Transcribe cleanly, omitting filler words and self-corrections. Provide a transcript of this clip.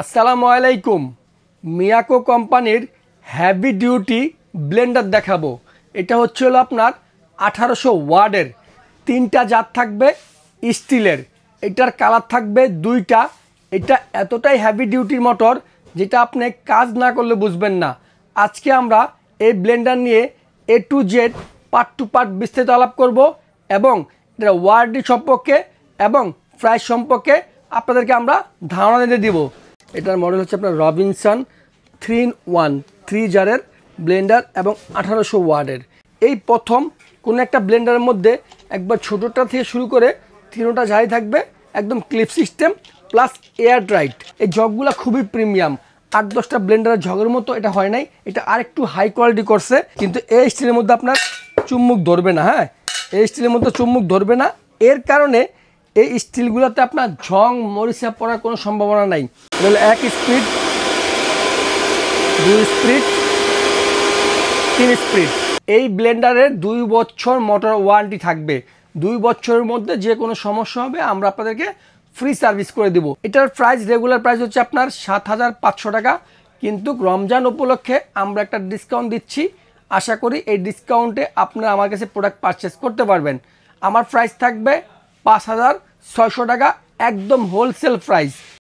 আসসালামু আলাইকুম। মিয়াকো কোম্পানির হেভি ডিউটি ব্লেন্ডার দেখাবো। এটা হচ্ছে হলো আপনার 1800 ওয়াটের, 3টা জাত থাকবে স্টিলের। এটার কালার থাকবে 2টা। এটা এতটাই হেভি ডিউটির মোটর যেটা আপনি কাজ না করলে বুঝবেন না। আজকে আমরা এই ব্লেন্ডার নিয়ে A to Z part two part বিস্তারিত আলাপ করব এবং এটা ওয়ারেন্টি সম্পর্কে এবং প্রাইস সম্পর্কে আপনাদেরকে আমরা ধারণা দিতে দিব। এটার মডেল হচ্ছে আপনার রবিনসন 3-in-1 3 জারের ব্লেন্ডার এবং 1800 ওয়াটের। এই প্রথম কোনো একটা ব্লেন্ডারের মধ্যে একবার ছোটোটা থেকে শুরু করে 3টা জারি থাকবে, একদম clip system plus air tight. এই জগগুলো খুবই প্রিমিয়াম। 8-10টা ব্লেন্ডারের জগের মতো এটা হয় নাই, এটা আরেকটু হাই কোয়ালিটি করছে। কিন্তু এই স্টিলের মধ্যে আপনার চুম্বুক ধরবে না। হ্যাঁ, এই স্টিলের মধ্যে চুম্বুক ধরবে না। এর কারণে এই স্টিলগুলোতে আপনার ঝং মরিচা পড়ার কোনো সম্ভাবনা নাই। তাহলে 1 স্পিড, 2 স্পিড, 3 স্পিড। এই ব্লেন্ডারের 2 বছর মোটর ওয়ারেন্টি থাকবে। 2 বছরের মধ্যে যে কোনো সমস্যা হবে আমরা আপনাদেরকে ফ্রি সার্ভিস করে দেব। এটার প্রাইস, রেগুলার প্রাইস হচ্ছে আপনার 7500 টাকা, কিন্তু রমজান উপলক্ষে আমরা একটা ডিসকাউন্ট দিচ্ছি। আশা করি এই ডিসকাউন্টে আপনারা আমার কাছে প্রোডাক্ট পারচেস করতে পারবেন। আমার প্রাইস থাকবে 5600 টাকা, একদম হোলসেল প্রাইস।